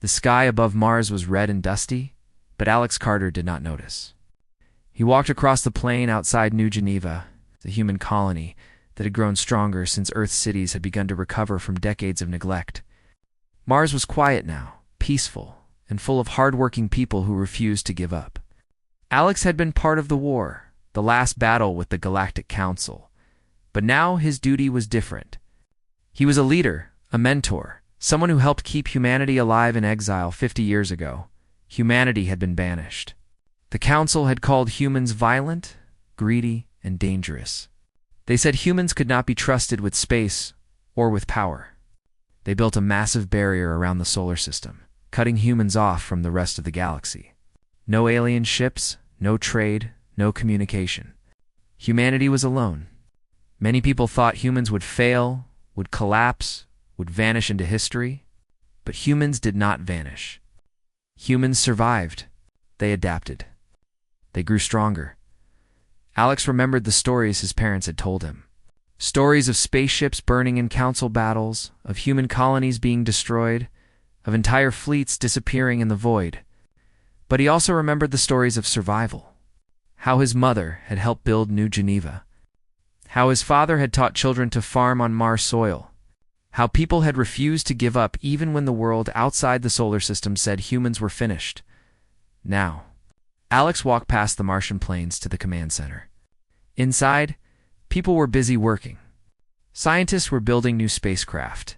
The sky above Mars was red and dusty, but Alex Carter did not notice. He walked across the plain outside New Geneva, the human colony that had grown stronger since Earth's cities had begun to recover from decades of neglect. Mars was quiet now, peaceful, and full of hard-working people who refused to give up. Alex had been part of the war, the last battle with the Galactic Council, but now his duty was different. He was a leader, a mentor, someone who helped keep humanity alive in exile 50 years ago. Humanity had been banished. The Council had called humans violent, greedy, and dangerous. They said humans could not be trusted with space or with power. They built a massive barrier around the solar system, cutting humans off from the rest of the galaxy. No alien ships, no trade, no communication. Humanity was alone. Many people thought humans would fail, would collapse, would vanish into history, but humans did not vanish. Humans survived. They adapted. They grew stronger. Alex remembered the stories his parents had told him. Stories of spaceships burning in council battles, of human colonies being destroyed, of entire fleets disappearing in the void. But he also remembered the stories of survival. How his mother had helped build New Geneva. How his father had taught children to farm on Mars soil. How people had refused to give up even when the world outside the solar system said humans were finished. Now, Alex walked past the Martian planes to the command center. Inside, people were busy working. Scientists were building new spacecraft.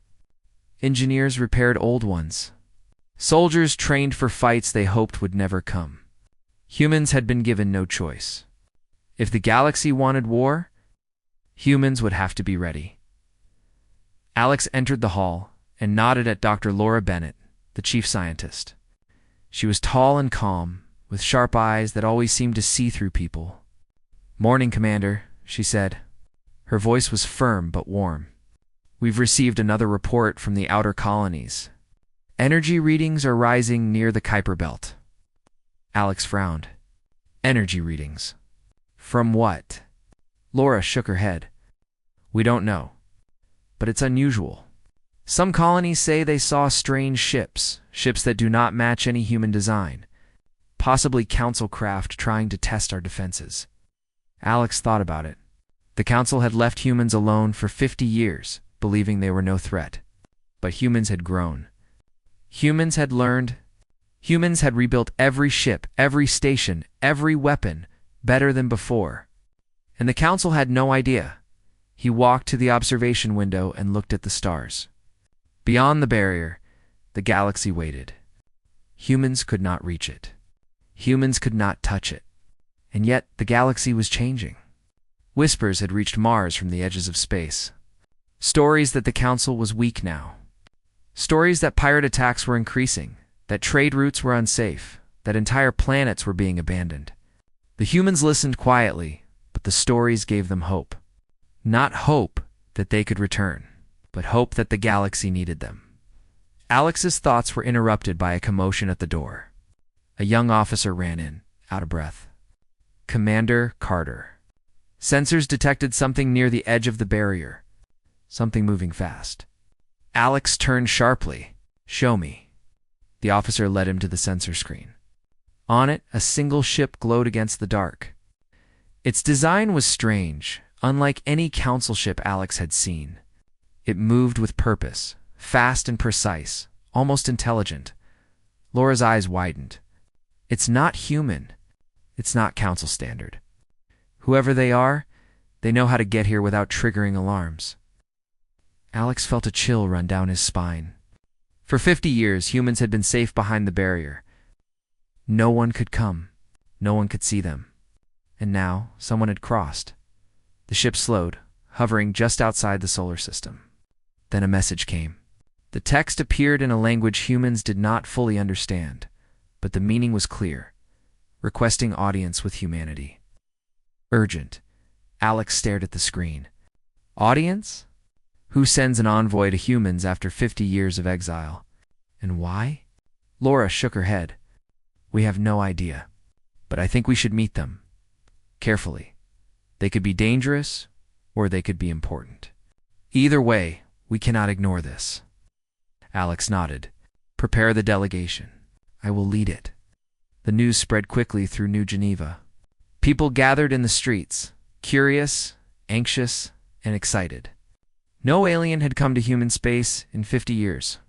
Engineers repaired old ones. Soldiers trained for fights they hoped would never come. Humans had been given no choice. If the galaxy wanted war, humans would have to be ready. Alex entered the hall and nodded at Dr. Laura Bennett, the chief scientist. She was tall and calm, with sharp eyes that always seemed to see through people. "Morning, Commander," she said. Her voice was firm but warm. "We've received another report from the outer colonies. Energy readings are rising near the Kuiper Belt." Alex frowned. Energy readings? From what? Laura shook her head. "We don't know. But it's unusual. Some colonies say they saw strange ships that do not match any human design. Possibly council craft trying to test our defenses." Alex thought about it. The council had left humans alone for 50 years, believing they were no threat. But humans had grown. Humans had learned. Humans had rebuilt every ship, every station, every weapon, better than before. And the council had no idea. He walked to the observation window and looked at the stars. Beyond the barrier, the galaxy waited. Humans could not reach it. Humans could not touch it. And yet the galaxy was changing. Whispers had reached Mars from the edges of space. Stories that the council was weak now. Stories that pirate attacks were increasing, that trade routes were unsafe, that entire planets were being abandoned. The humans listened quietly, but the stories gave them hope. Not hope that they could return, but hope that the galaxy needed them. Alex's thoughts were interrupted by a commotion at the door. A young officer ran in, out of breath. "Commander Carter." Sensors detected something near the edge of the barrier. Something moving fast. Alex turned sharply. "Show me." The officer led him to the sensor screen. On it, a single ship glowed against the dark. Its design was strange, unlike any council ship Alex had seen. It moved with purpose, fast and precise, almost intelligent. Laura's eyes widened. It's not human. It's not council standard. Whoever they are, they know how to get here without triggering alarms. Alex felt a chill run down his spine. For 50 years, humans had been safe behind the barrier. No one could come. No one could see them. And now, someone had crossed. The ship slowed, hovering just outside the solar system. Then a message came. The text appeared in a language humans did not fully understand, but the meaning was clear, requesting audience with humanity. Urgent. Alex stared at the screen. Audience? Who sends an envoy to humans after 50 years of exile? And why? Laura shook her head. We have no idea, but I think we should meet them. Carefully. They could be dangerous, or they could be important. Either way, we cannot ignore this. Alex nodded. Prepare the delegation. I will lead it." The news spread quickly through New Geneva. People gathered in the streets, curious, anxious, and excited. No alien had come to human space in 50 years.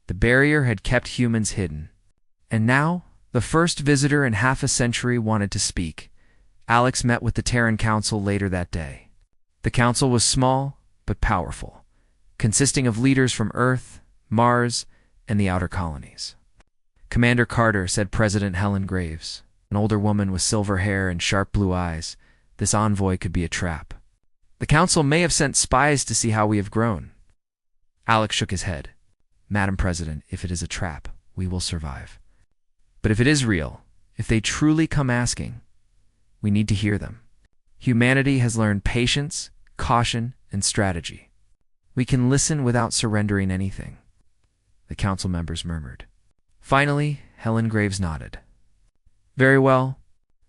The barrier had kept humans hidden. And now, the first visitor in half a century wanted to speak. Alex met with the Terran Council later that day. The council was small, but powerful, consisting of leaders from Earth, Mars, and the outer colonies. "Commander Carter," said President Helen Graves, an older woman with silver hair and sharp blue eyes, "this envoy could be a trap. The council may have sent spies to see how we have grown." Alex shook his head. "Madam President, if it is a trap, we will survive. But if it is real, if they truly come asking, we need to hear them. Humanity has learned patience, caution, and strategy. We can listen without surrendering anything." The council members murmured. Finally, Helen Graves nodded. "Very well.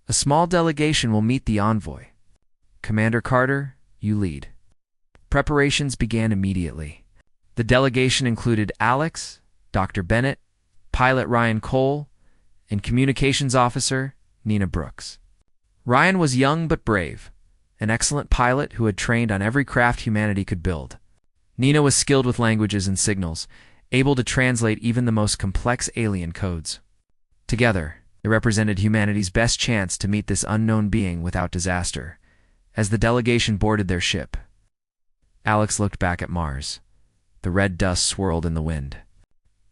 A small delegation will meet the envoy. Commander Carter, you lead." Preparations began immediately. The delegation included Alex, Dr. Bennett, pilot Ryan Cole, and communications officer Nina Brooks. Ryan was young but brave, an excellent pilot who had trained on every craft humanity could build. Nina was skilled with languages and signals, able to translate even the most complex alien codes. Together, they represented humanity's best chance to meet this unknown being without disaster. As the delegation boarded their ship, Alex looked back at Mars. The red dust swirled in the wind.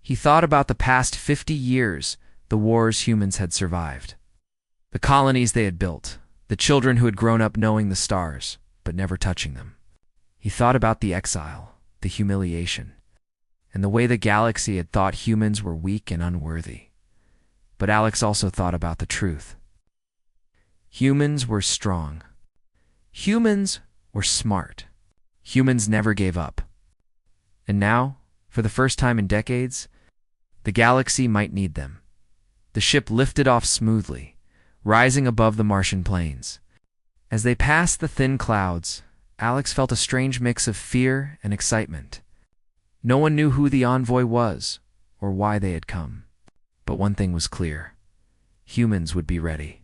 He thought about the past 50 years, the wars humans had survived. The colonies they had built, the children who had grown up knowing the stars, but never touching them. He thought about the exile, the humiliation, and the way the galaxy had thought humans were weak and unworthy. But Alex also thought about the truth. Humans were strong. Humans were smart. Humans never gave up. And now, for the first time in decades, the galaxy might need them. The ship lifted off smoothly, rising above the Martian plains. As they passed the thin clouds, Alex felt a strange mix of fear and excitement. No one knew who the envoy was or why they had come. But one thing was clear. Humans would be ready.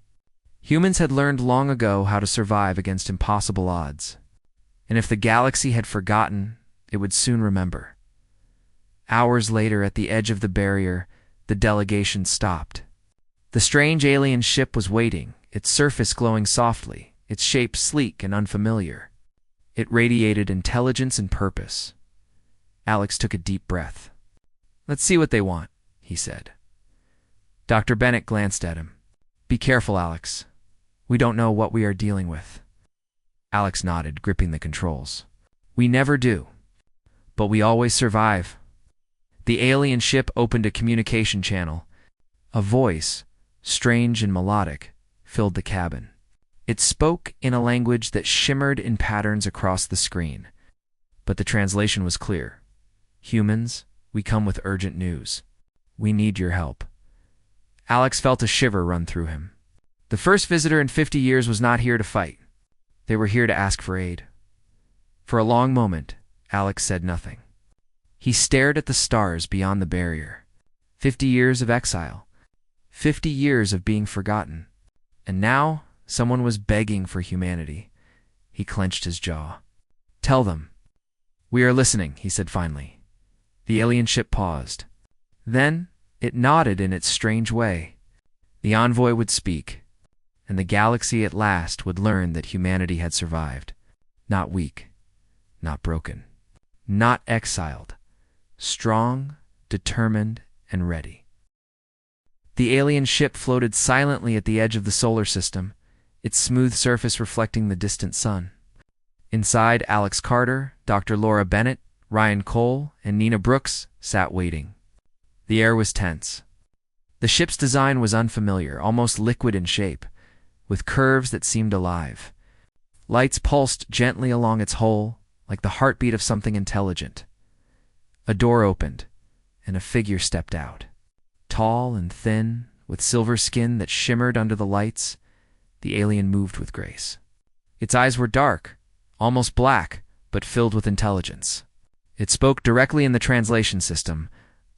Humans had learned long ago how to survive against impossible odds. And if the galaxy had forgotten, it would soon remember. Hours later, at the edge of the barrier, the delegation stopped. The strange alien ship was waiting, its surface glowing softly, its shape sleek and unfamiliar. It radiated intelligence and purpose. Alex took a deep breath. "Let's see what they want," he said. Dr. Bennett glanced at him. "Be careful, Alex. We don't know what we are dealing with." Alex nodded, gripping the controls. "We never do. But we always survive." The alien ship opened a communication channel. A voice, strange and melodic, filled the cabin. It spoke in a language that shimmered in patterns across the screen. But the translation was clear. "Humans, we come with urgent news. We need your help." Alex felt a shiver run through him. The first visitor in 50 years was not here to fight. They were here to ask for aid. For a long moment, Alex said nothing. He stared at the stars beyond the barrier. 50 years of exile. 50 years of being forgotten. And now, someone was begging for humanity. He clenched his jaw. "Tell them." "We are listening," he said finally. The alien ship paused. Then, it nodded in its strange way. The envoy would speak, and the galaxy at last would learn that humanity had survived. Not weak, not broken, not exiled. Strong, determined, and ready. The alien ship floated silently at the edge of the solar system, its smooth surface reflecting the distant sun. Inside, Alex Carter, Dr. Laura Bennett, Ryan Cole, and Nina Brooks sat waiting. The air was tense. The ship's design was unfamiliar, almost liquid in shape, with curves that seemed alive. Lights pulsed gently along its hull, like the heartbeat of something intelligent. A door opened, and a figure stepped out. Tall and thin, with silver skin that shimmered under the lights, the alien moved with grace. Its eyes were dark, almost black, but filled with intelligence. It spoke directly in the translation system,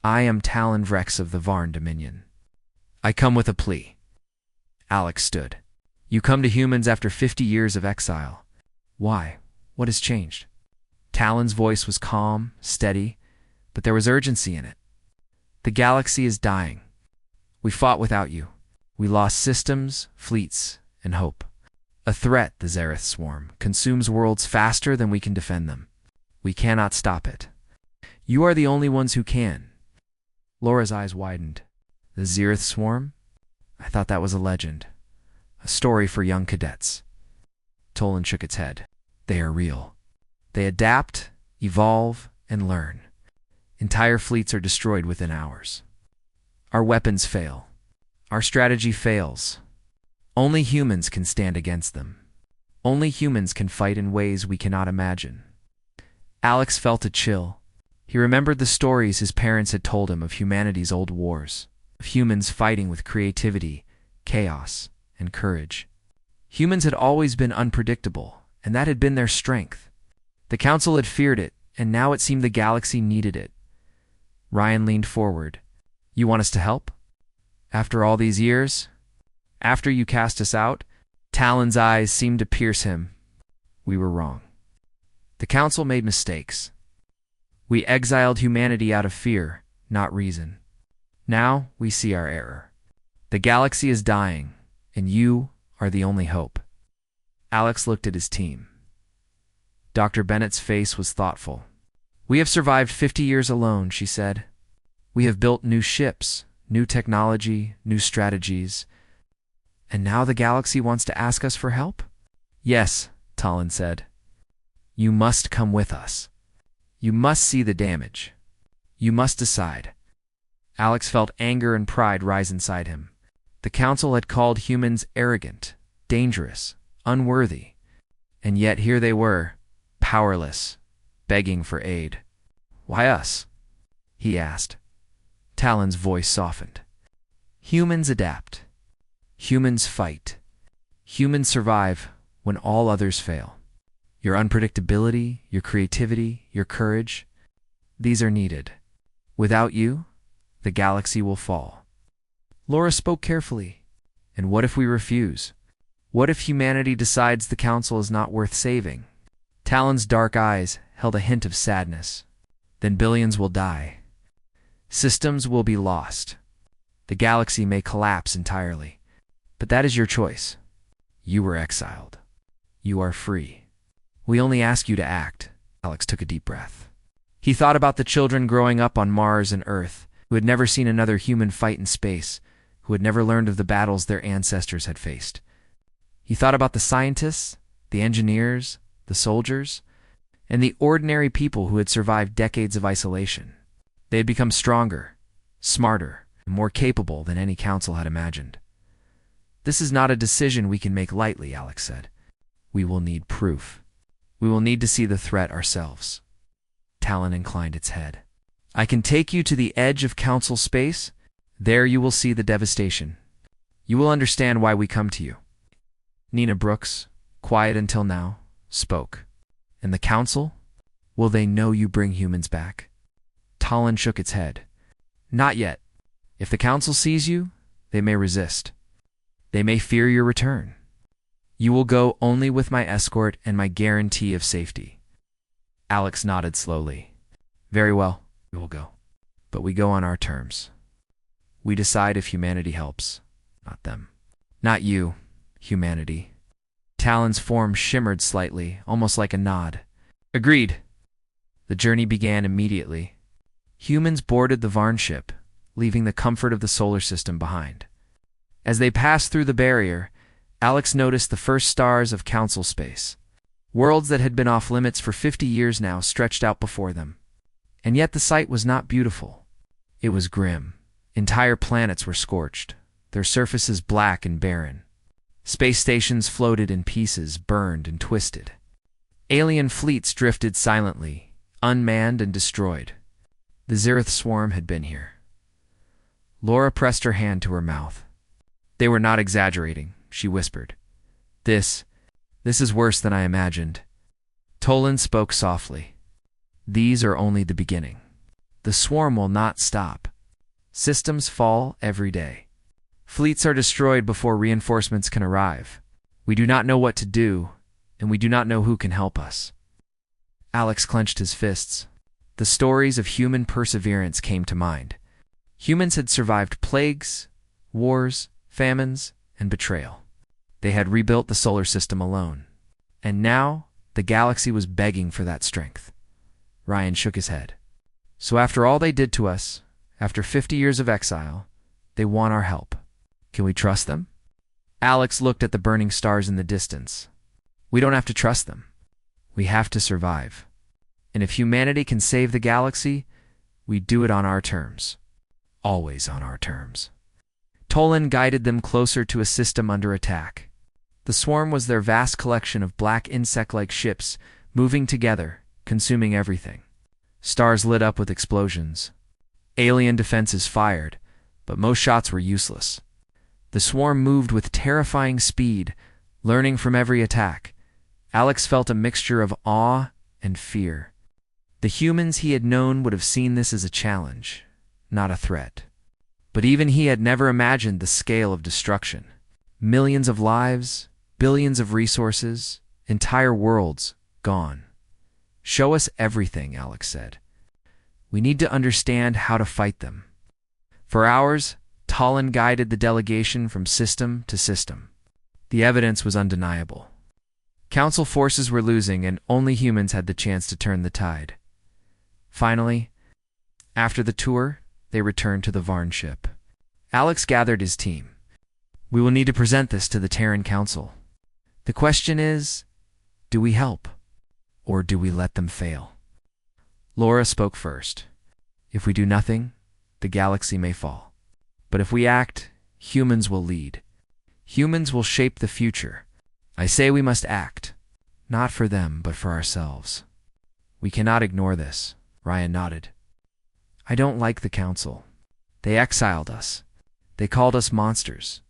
I am Talon Vrex of the Varn Dominion. I come with a plea. Alex stood. You come to humans after 50 years of exile. Why? What has changed? Talon's voice was calm, steady, but there was urgency in it. The galaxy is dying. We fought without you. We lost systems, fleets, and hope. A threat, the Xerath swarm, consumes worlds faster than we can defend them. We cannot stop it. You are the only ones who can. Laura's eyes widened. The Xerath swarm? I thought that was a legend. A story for young cadets. Tolan shook its head. They are real. They adapt, evolve, and learn. Entire fleets are destroyed within hours. Our weapons fail. Our strategy fails. Only humans can stand against them. Only humans can fight in ways we cannot imagine. Alex felt a chill. He remembered the stories his parents had told him of humanity's old wars, of humans fighting with creativity, chaos, and courage. Humans had always been unpredictable, and that had been their strength. The Council had feared it, and now it seemed the galaxy needed it. Ryan leaned forward. You want us to help? After all these years? After you cast us out? Talon's eyes seemed to pierce him. We were wrong. The Council made mistakes. We exiled humanity out of fear, not reason. Now we see our error. The galaxy is dying, and you are the only hope. Alex looked at his team. Dr. Bennett's face was thoughtful. We have survived 50 years alone, she said. We have built new ships, new technology, new strategies. And now the galaxy wants to ask us for help? Yes, Talon said. You must come with us. You must see the damage. You must decide. Alex felt anger and pride rise inside him. The Council had called humans arrogant, dangerous, unworthy. And yet here they were, powerless, begging for aid. Why us? He asked. Talon's voice softened. Humans adapt. Humans fight. Humans survive when all others fail. Your unpredictability, your creativity, your courage, these are needed. Without you, the galaxy will fall. Laura spoke carefully. And what if we refuse? What if humanity decides the Council is not worth saving? Talon's dark eyes held a hint of sadness. Then billions will die. Systems will be lost. The galaxy may collapse entirely. But that is your choice. You were exiled. You are free. We only ask you to act. Alex took a deep breath. He thought about the children growing up on Mars and Earth, who had never seen another human fight in space, who had never learned of the battles their ancestors had faced. He thought about the scientists, the engineers, the soldiers, and the ordinary people who had survived decades of isolation. They had become stronger, smarter, and more capable than any council had imagined. This is not a decision we can make lightly, Alex said. We will need proof. We will need to see the threat ourselves. Talon inclined its head. I can take you to the edge of council space. There you will see the devastation. You will understand why we come to you. Nina Brooks, quiet until now, spoke. And the council? Will they know you bring humans back? Talon shook its head. Not yet. If the council sees you, they may resist. They may fear your return. You will go only with my escort and my guarantee of safety. Alex nodded slowly. Very well, we will go. But we go on our terms. We decide if humanity helps, not them. Not you, humanity. Talon's form shimmered slightly, almost like a nod. Agreed. The journey began immediately. Humans boarded the Varn ship, leaving the comfort of the solar system behind. As they passed through the barrier, Alex noticed the first stars of council space. Worlds that had been off limits for 50 years now stretched out before them. And yet the sight was not beautiful. It was grim. Entire planets were scorched, their surfaces black and barren. Space stations floated in pieces, burned and twisted. Alien fleets drifted silently, unmanned and destroyed. The Xerath swarm had been here. Laura pressed her hand to her mouth. They were not exaggerating, she whispered. This is worse than I imagined. Tolan spoke softly. These are only the beginning. The swarm will not stop. Systems fall every day. Fleets are destroyed before reinforcements can arrive. We do not know what to do, and we do not know who can help us. Alex clenched his fists. The stories of human perseverance came to mind. Humans had survived plagues, wars, famines, and betrayal. They had rebuilt the solar system alone. And now, the galaxy was begging for that strength. Ryan shook his head. So after all they did to us, after 50 years of exile, they want our help. Can we trust them? Alex looked at the burning stars in the distance. We don't have to trust them. We have to survive. And if humanity can save the galaxy, we do it on our terms. Always on our terms. Tolan guided them closer to a system under attack. The swarm was their vast collection of black insect-like ships moving together, consuming everything. Stars lit up with explosions. Alien defenses fired, but most shots were useless. The swarm moved with terrifying speed, learning from every attack. Alex felt a mixture of awe and fear. The humans he had known would have seen this as a challenge, not a threat. But even he had never imagined the scale of destruction. Millions of lives, billions of resources, entire worlds gone. Show us everything, Alex said. We need to understand how to fight them. For hours, Tolan guided the delegation from system to system. The evidence was undeniable. Council forces were losing, and only humans had the chance to turn the tide. Finally, after the tour, they returned to the Varn ship. Alex gathered his team. We will need to present this to the Terran Council. The question is, do we help? Or do we let them fail? Laura spoke first. If we do nothing, the galaxy may fall. But if we act, humans will lead. Humans will shape the future. I say we must act, not for them, but for ourselves. We cannot ignore this. Ryan nodded. I don't like the council. They exiled us. They called us monsters.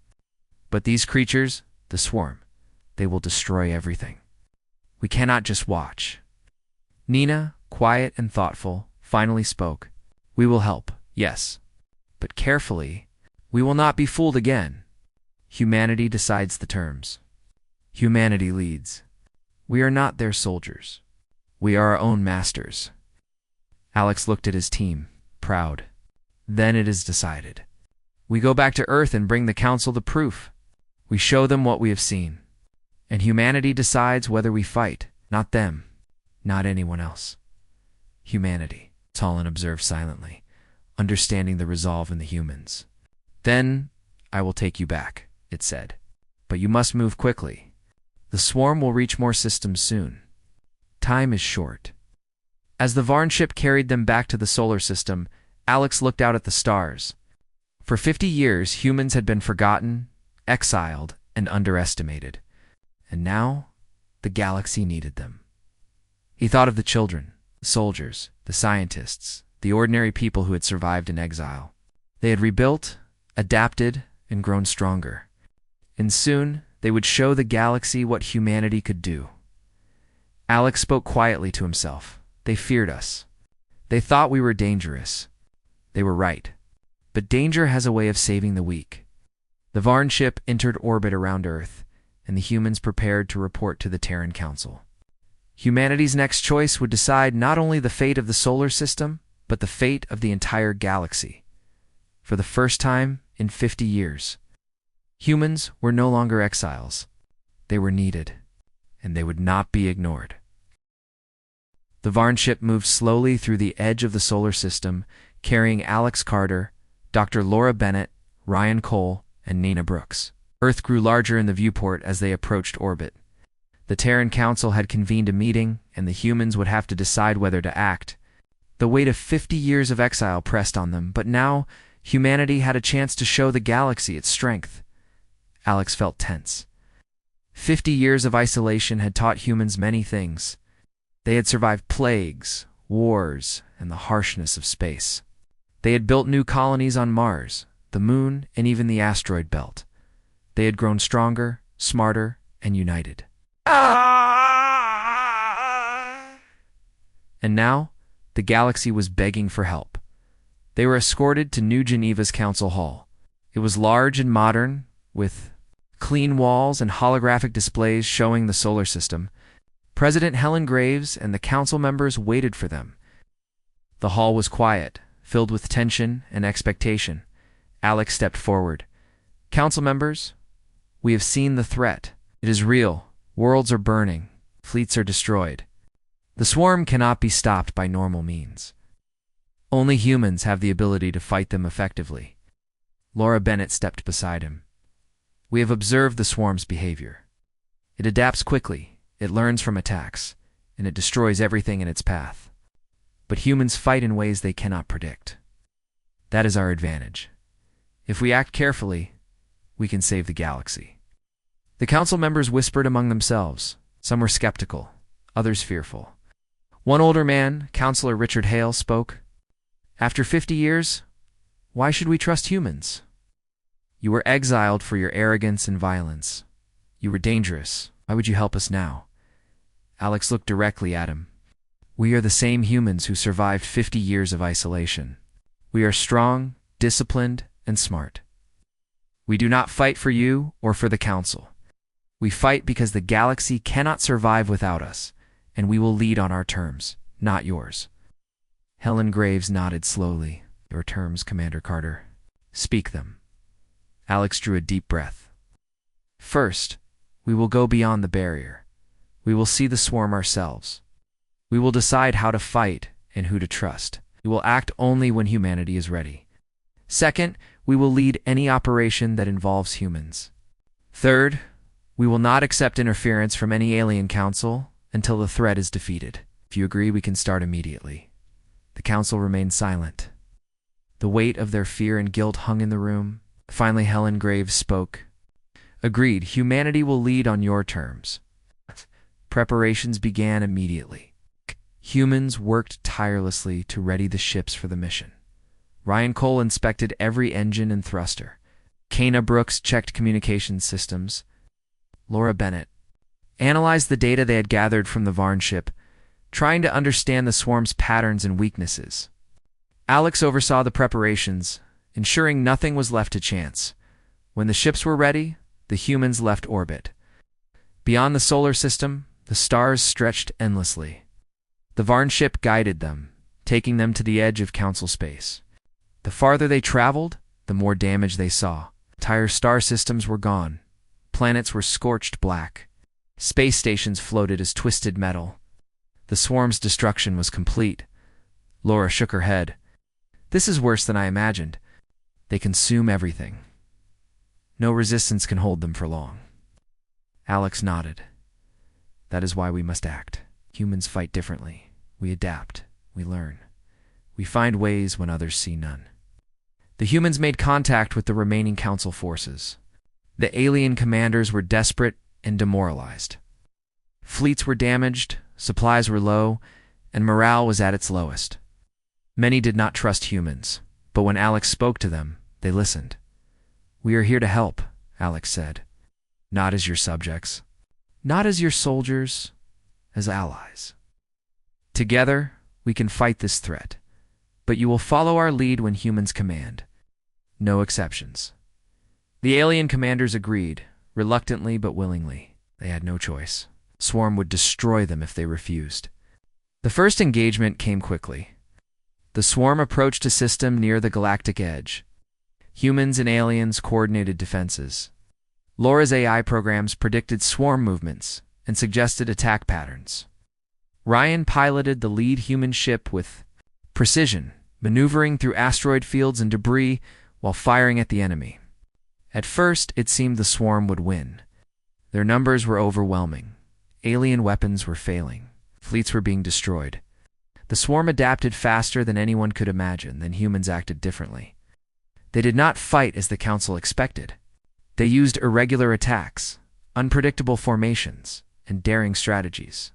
But these creatures, the swarm, they will destroy everything. We cannot just watch. Nina, quiet and thoughtful, finally spoke. We will help, yes. But carefully, we will not be fooled again. Humanity decides the terms. Humanity leads. We are not their soldiers. We are our own masters. Alex looked at his team, proud. Then it is decided. We go back to Earth and bring the council the proof. We show them what we have seen. And humanity decides whether we fight, not them, not anyone else. Humanity, Tolan observed silently, understanding the resolve in the humans. Then I will take you back, it said. But you must move quickly. The swarm will reach more systems soon. Time is short. As the Varn ship carried them back to the solar system, Alex looked out at the stars. For 50 years, humans had been forgotten, exiled, and underestimated. And now, the galaxy needed them. He thought of the children, the soldiers, the scientists, the ordinary people who had survived in exile. They had rebuilt, adapted, and grown stronger. And soon, they would show the galaxy what humanity could do. Alex spoke quietly to himself. They feared us. They thought we were dangerous. They were right. But danger has a way of saving the weak. The Varn ship entered orbit around Earth, and the humans prepared to report to the Terran Council. Humanity's next choice would decide not only the fate of the solar system, but the fate of the entire galaxy. For the first time in 50 years, humans were no longer exiles. They were needed, and they would not be ignored. The Varn ship moved slowly through the edge of the solar system, carrying Alex Carter, Dr. Laura Bennett, Ryan Cole, and Nina Brooks. Earth grew larger in the viewport as they approached orbit. The Terran Council had convened a meeting, and the humans would have to decide whether to act. The weight of 50 years of exile pressed on them, but now humanity had a chance to show the galaxy its strength. Alex felt tense. 50 years of isolation had taught humans many things. They had survived plagues, wars, and the harshness of space. They had built new colonies on Mars, the Moon, and even the asteroid belt. They had grown stronger, smarter, and united. And now, the galaxy was begging for help. They were escorted to New Geneva's council hall. It was large and modern, with clean walls and holographic displays showing the solar system. President Helen Graves and the council members waited for them. The hall was quiet, filled with tension and expectation. Alex stepped forward. "Council members, we have seen the threat. It is real. Worlds are burning. Fleets are destroyed. The swarm cannot be stopped by normal means. Only humans have the ability to fight them effectively." Laura Bennett stepped beside him. "We have observed the swarm's behavior. It adapts quickly, it learns from attacks, and it destroys everything in its path. But humans fight in ways they cannot predict. That is our advantage. If we act carefully, we can save the galaxy." The council members whispered among themselves. Some were skeptical, others fearful. One older man, Councillor Richard Hale, spoke. "After 50 years, why should we trust humans? You were exiled for your arrogance and violence. You were dangerous. Why would you help us now?" Alex looked directly at him. "We are the same humans who survived 50 years of isolation. We are strong, disciplined, and smart. We do not fight for you or for the council. We fight because the galaxy cannot survive without us, and we will lead on our terms, not yours." Helen Graves nodded slowly. "Your terms, Commander Carter. Speak them." Alex drew a deep breath. "First, we will go beyond the barrier. We will see the swarm ourselves. We will decide how to fight and who to trust. We will act only when humanity is ready. Second, we will lead any operation that involves humans. Third, we will not accept interference from any alien council until the threat is defeated. If you agree, we can start immediately." The council remained silent. The weight of their fear and guilt hung in the room. Finally, Helen Graves spoke. "Agreed, humanity will lead on your terms." Preparations began immediately. Humans worked tirelessly to ready the ships for the mission. Ryan Cole inspected every engine and thruster. Kana Brooks checked communication systems. Laura Bennett analyzed the data they had gathered from the Varn ship, trying to understand the swarm's patterns and weaknesses. Alex oversaw the preparations, ensuring nothing was left to chance. When the ships were ready, the humans left orbit. Beyond the solar system, the stars stretched endlessly. The Varn ship guided them, taking them to the edge of council space. The farther they traveled, the more damage they saw. Entire star systems were gone. Planets were scorched black. Space stations floated as twisted metal. The swarm's destruction was complete. Laura shook her head. "This is worse than I imagined. They consume everything. No resistance can hold them for long." Alex nodded. "That is why we must act. Humans fight differently. We adapt. We learn. We find ways when others see none." The humans made contact with the remaining council forces. The alien commanders were desperate and demoralized. Fleets were damaged, supplies were low, and morale was at its lowest. Many did not trust humans, but when Alex spoke to them, they listened. "We are here to help," Alex said. "Not as your subjects. Not as your soldiers, as allies. Together, we can fight this threat, but you will follow our lead when humans command. No exceptions." The alien commanders agreed, reluctantly but willingly. They had no choice. Swarm would destroy them if they refused. The first engagement came quickly. The swarm approached a system near the galactic edge. Humans and aliens coordinated defenses. Laura's AI programs predicted swarm movements and suggested attack patterns. Ryan piloted the lead human ship with precision, maneuvering through asteroid fields and debris while firing at the enemy. At first, it seemed the swarm would win. Their numbers were overwhelming. Alien weapons were failing. Fleets were being destroyed. The swarm adapted faster than anyone could imagine, then humans acted differently. They did not fight as the council expected. They used irregular attacks, unpredictable formations, and daring strategies.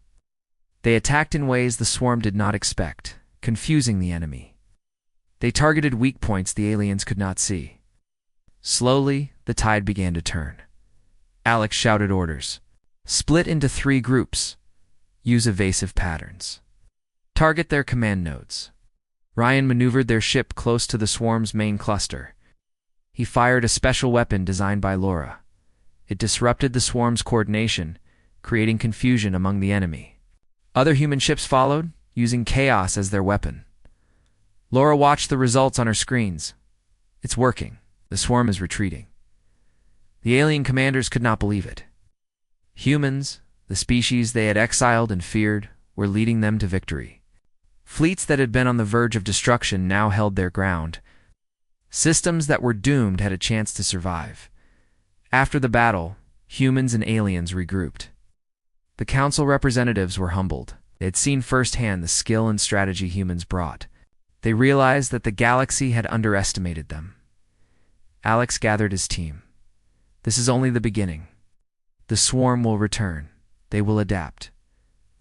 They attacked in ways the swarm did not expect, confusing the enemy. They targeted weak points the aliens could not see. Slowly, the tide began to turn. Alex shouted orders. Split into 3 groups. Use evasive patterns. Target their command nodes. Ryan maneuvered their ship close to the swarm's main cluster. He fired a special weapon designed by Laura. It disrupted the swarm's coordination, creating confusion among the enemy. Other human ships followed, using chaos as their weapon. Laura watched the results on her screens. It's working. The swarm is retreating. The alien commanders could not believe it. Humans, the species they had exiled and feared, were leading them to victory. Fleets that had been on the verge of destruction now held their ground. Systems that were doomed had a chance to survive. After the battle, humans and aliens regrouped. The council representatives were humbled. They had seen firsthand the skill and strategy humans brought. They realized that the galaxy had underestimated them. Alex gathered his team. This is only the beginning. The swarm will return. They will adapt.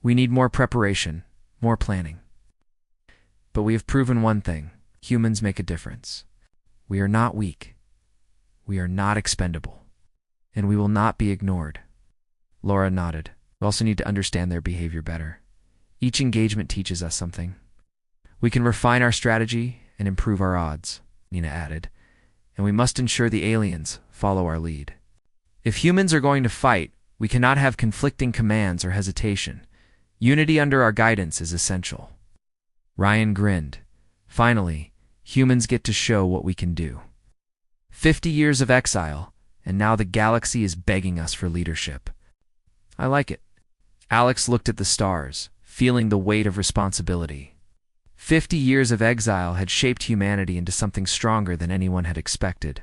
We need more preparation, more planning. But we have proven one thing. Humans make a difference. We are not weak. We are not expendable. And we will not be ignored. Laura nodded. We also need to understand their behavior better. Each engagement teaches us something. We can refine our strategy and improve our odds, Nina added. And we must ensure the aliens follow our lead. If humans are going to fight, we cannot have conflicting commands or hesitation. Unity under our guidance is essential. Ryan grinned. Finally, humans get to show what we can do. 50 years of exile, and now the galaxy is begging us for leadership. I like it. Alex looked at the stars, feeling the weight of responsibility. 50 years of exile had shaped humanity into something stronger than anyone had expected.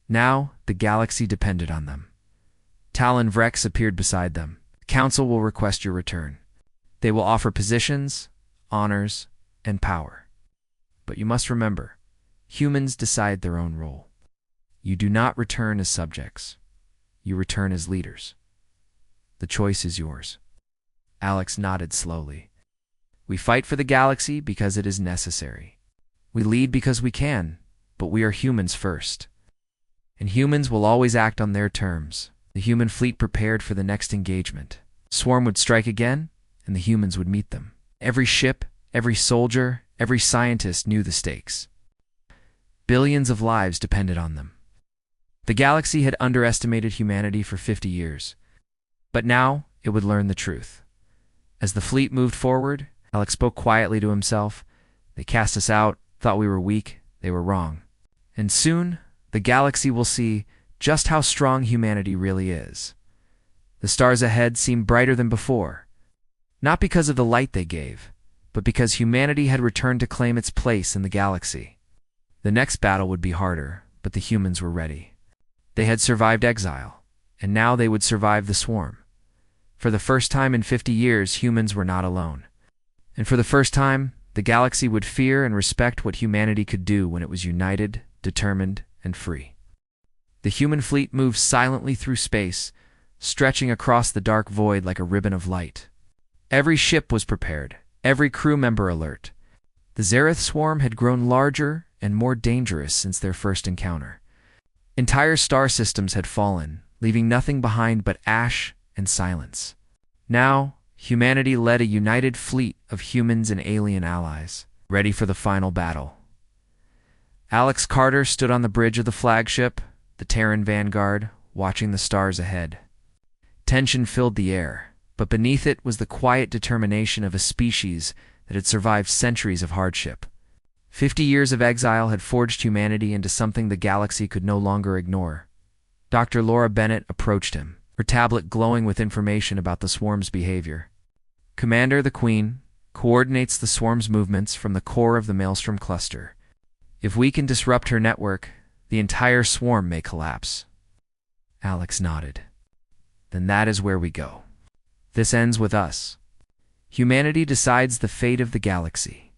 Now, the galaxy depended on them. Talon Vrex appeared beside them. The council will request your return. They will offer positions, honors, and power. But you must remember, humans decide their own role. You do not return as subjects. You return as leaders. The choice is yours. Alex nodded slowly. We fight for the galaxy because it is necessary. We lead because we can, but we are humans first. And humans will always act on their terms. The human fleet prepared for the next engagement. Swarm would strike again, and the humans would meet them. Every ship, every soldier, every scientist knew the stakes. Billions of lives depended on them. The galaxy had underestimated humanity for 50 years. But now it would learn the truth. As the fleet moved forward, Alex spoke quietly to himself. They cast us out, thought we were weak. They were wrong. And soon, the galaxy will see just how strong humanity really is. The stars ahead seemed brighter than before. Not because of the light they gave, but because humanity had returned to claim its place in the galaxy. The next battle would be harder, but the humans were ready. They had survived exile, and now they would survive the swarm. For the first time in 50 years, humans were not alone. And for the first time, the galaxy would fear and respect what humanity could do when it was united, determined, and free. The human fleet moved silently through space, stretching across the dark void like a ribbon of light. Every ship was prepared, every crew member alert. The Zareth swarm had grown larger and more dangerous since their first encounter. Entire star systems had fallen, leaving nothing behind but ash and silence. Now, humanity led a united fleet of humans and alien allies, ready for the final battle. Alex Carter stood on the bridge of the flagship, the Terran Vanguard, watching the stars ahead. Tension filled the air, but beneath it was the quiet determination of a species that had survived centuries of hardship. 50 years of exile had forged humanity into something the galaxy could no longer ignore. Dr. Laura Bennett approached him, her tablet glowing with information about the swarm's behavior. Commander, the Queen, coordinates the swarm's movements from the core of the Maelstrom cluster. If we can disrupt her network, the entire swarm may collapse. Alex nodded. Then that is where we go. This ends with us. Humanity decides the fate of the galaxy.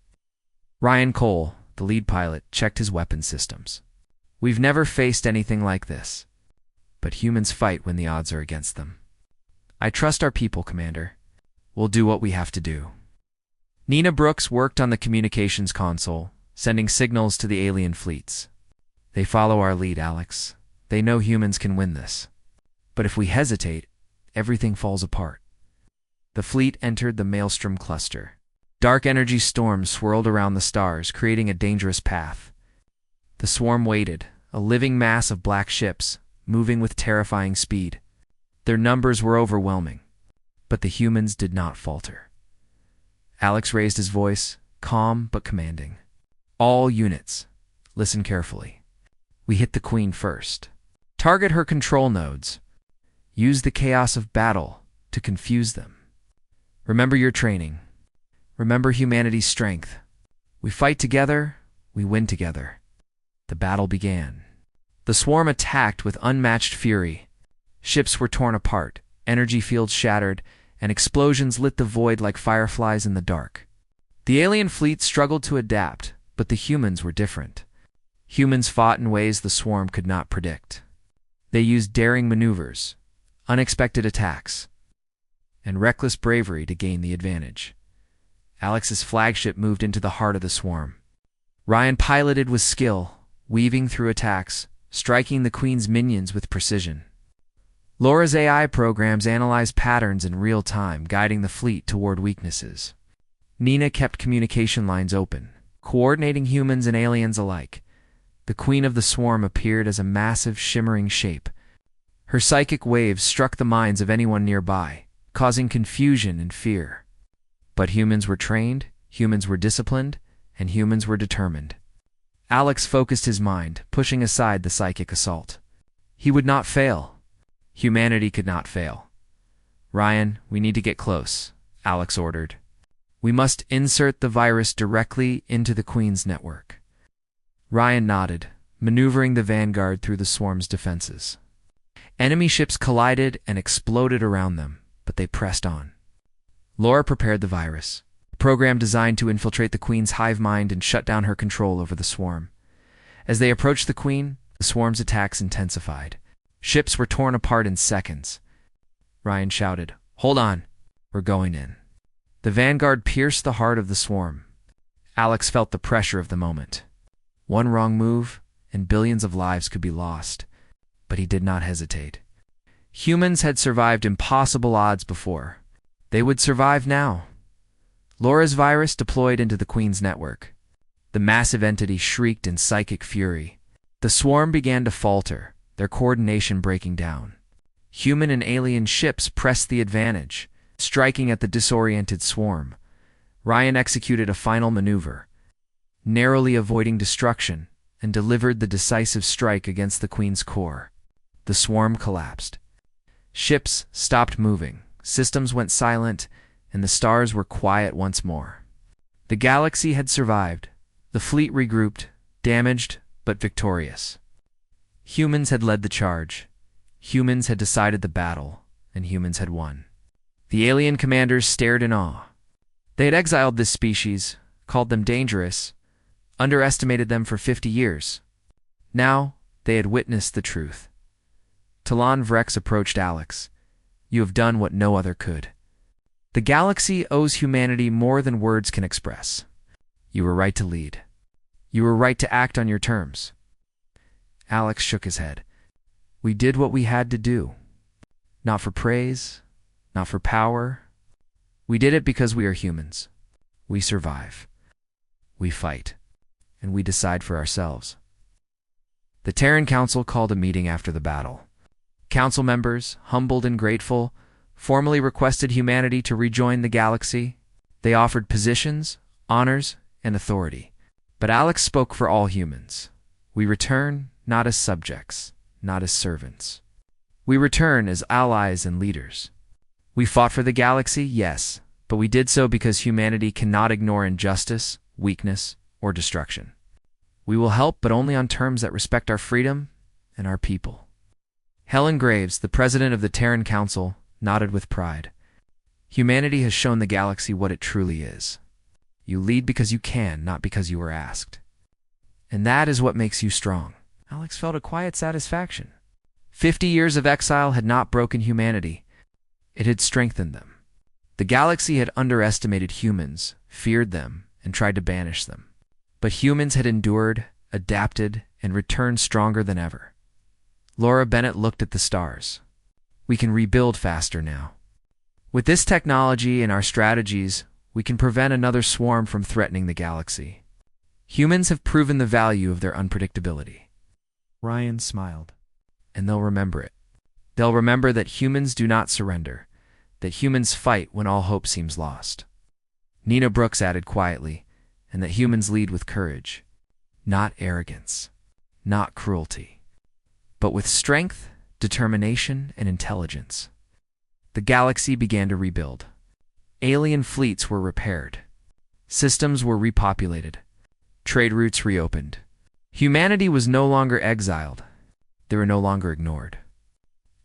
Ryan Cole, the lead pilot, checked his weapon systems. We've never faced anything like this. But humans fight when the odds are against them. I trust our people, Commander. We'll do what we have to do. Nina Brooks worked on the communications console, sending signals to the alien fleets. They follow our lead, Alex. They know humans can win this. But if we hesitate, everything falls apart. The fleet entered the Maelstrom cluster. Dark energy storms swirled around the stars, creating a dangerous path. The swarm waited, a living mass of black ships, moving with terrifying speed. Their numbers were overwhelming, but the humans did not falter. Alex raised his voice, calm but commanding. All units, listen carefully. We hit the Queen first. Target her control nodes. Use the chaos of battle to confuse them. Remember your training. Remember humanity's strength. We fight together, we win together. The battle began. The swarm attacked with unmatched fury. Ships were torn apart, energy fields shattered, and explosions lit the void like fireflies in the dark. The alien fleet struggled to adapt, but the humans were different. Humans fought in ways the swarm could not predict. They used daring maneuvers, unexpected attacks, and reckless bravery to gain the advantage. Alex's flagship moved into the heart of the swarm. Ryan piloted with skill, weaving through attacks, striking the Queen's minions with precision. Laura's AI programs analyzed patterns in real time, guiding the fleet toward weaknesses. Nina kept communication lines open, coordinating humans and aliens alike. The Queen of the Swarm appeared as a massive, shimmering shape. Her psychic waves struck the minds of anyone nearby, causing confusion and fear. But humans were trained, humans were disciplined, and humans were determined. Alex focused his mind, pushing aside the psychic assault. He would not fail. Humanity could not fail. Ryan, we need to get close, Alex ordered. We must insert the virus directly into the Queen's network. Ryan nodded, maneuvering the Vanguard through the swarm's defenses. Enemy ships collided and exploded around them, but they pressed on. Laura prepared the virus, a program designed to infiltrate the Queen's hive mind and shut down her control over the swarm. As they approached the Queen, the swarm's attacks intensified. Ships were torn apart in seconds. Ryan shouted, "Hold on, we're going in." The Vanguard pierced the heart of the swarm. Alex felt the pressure of the moment. One wrong move, and billions of lives could be lost. But he did not hesitate. Humans had survived impossible odds before. They would survive now. Laura's virus deployed into the Queen's network. The massive entity shrieked in psychic fury. The swarm began to falter, their coordination breaking down. Human and alien ships pressed the advantage, striking at the disoriented swarm. Ryan executed a final maneuver, narrowly avoiding destruction, and delivered the decisive strike against the Queen's core. The swarm collapsed. Ships stopped moving, systems went silent, and the stars were quiet once more. The galaxy had survived, the fleet regrouped, damaged but victorious. Humans had led the charge, humans had decided the battle, and humans had won. The alien commanders stared in awe. They had exiled this species, called them dangerous, underestimated them for 50 years. Now, they had witnessed the truth. Talon Vrex approached Alex. "You have done what no other could. The galaxy owes humanity more than words can express. You were right to lead. You were right to act on your terms." Alex shook his head. "We did what we had to do. Not for praise, not for power. We did it because we are humans. We survive. We fight. And we decide for ourselves." The Terran Council called a meeting after the battle. Council members, humbled and grateful, formally requested humanity to rejoin the galaxy. They offered positions, honors, and authority. But Alex spoke for all humans. We return not as subjects, not as servants. We return as allies and leaders. We fought for the galaxy, yes, but we did so because humanity cannot ignore injustice, weakness, or destruction. We will help, but only on terms that respect our freedom and our people. Helen Graves, the president of the Terran Council, nodded with pride. Humanity has shown the galaxy what it truly is. You lead because you can, not because you were asked. And that is what makes you strong. Alex felt a quiet satisfaction. 50 years of exile had not broken humanity. It had strengthened them. The galaxy had underestimated humans, feared them, and tried to banish them. But humans had endured, adapted, and returned stronger than ever. Laura Bennett looked at the stars. "We can rebuild faster now. With this technology and our strategies, we can prevent another swarm from threatening the galaxy. Humans have proven the value of their unpredictability. Ryan smiled. And they'll remember it. They'll remember that humans do not surrender, that humans fight when all hope seems lost. Nina Brooks added quietly, and that humans lead with courage, not arrogance, not cruelty, but with strength, determination, and intelligence. The galaxy began to rebuild. Alien fleets were repaired. Systems were repopulated. Trade routes reopened. Humanity was no longer exiled. They were no longer ignored.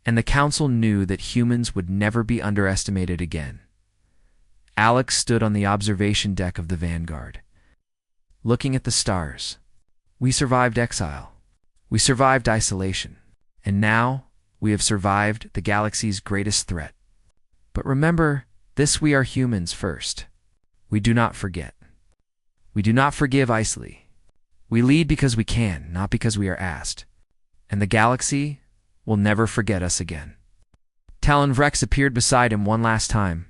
And the Council knew that humans would never be underestimated again. Alex stood on the observation deck of the Vanguard, looking at the stars. We survived exile. We survived isolation. And now we have survived the galaxy's greatest threat. But remember, this we are humans first. We do not forget. We do not forgive easily. We lead because we can, not because we are asked. And the galaxy will never forget us again. Talon Vrex appeared beside him one last time.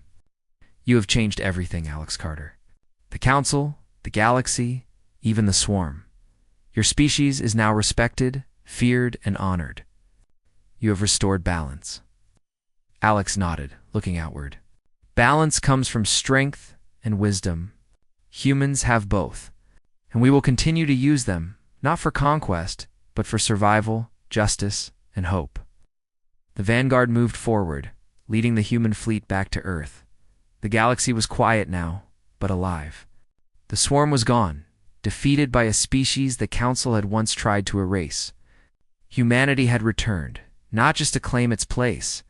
You have changed everything, Alex Carter. The Council, the galaxy, even the swarm. Your species is now respected, feared, and honored. You have restored balance. Alex nodded, looking outward. Balance comes from strength and wisdom. Humans have both, and we will continue to use them, not for conquest, but for survival, justice, and hope. The Vanguard moved forward, leading the human fleet back to Earth. The galaxy was quiet now, but alive. The swarm was gone, defeated by a species the Council had once tried to erase. Humanity had returned, not just to claim its place,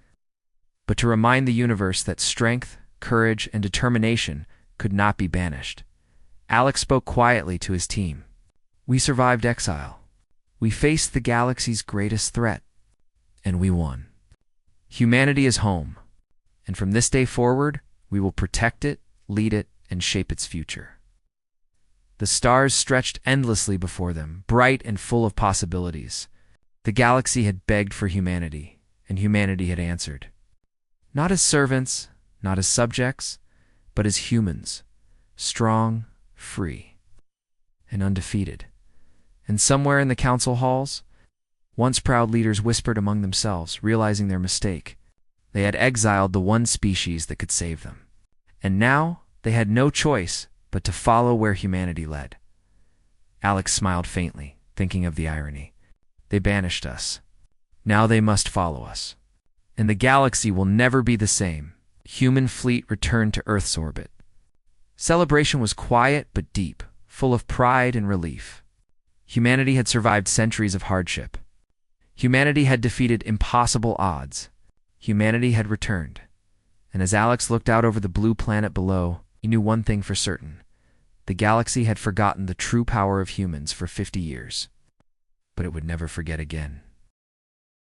but to remind the universe that strength, courage, and determination could not be banished. Alex spoke quietly to his team. We survived exile. We faced the galaxy's greatest threat, and we won. Humanity is home, and from this day forward, we will protect it, lead it, and shape its future. The stars stretched endlessly before them, bright and full of possibilities. The galaxy had begged for humanity, and humanity had answered. Not as servants, not as subjects, but as humans, strong, free, and undefeated. And somewhere in the council halls, once proud leaders whispered among themselves, realizing their mistake. They had exiled the one species that could save them. And now they had no choice but to follow where humanity led. Alex smiled faintly, thinking of the irony. They banished us. Now they must follow us. And the galaxy will never be the same. Human fleet returned to Earth's orbit. Celebration was quiet but deep, full of pride and relief. Humanity had survived centuries of hardship. Humanity had defeated impossible odds. Humanity had returned. And as Alex looked out over the blue planet below, he knew one thing for certain. The galaxy had forgotten the true power of humans for 50 years. But it would never forget again.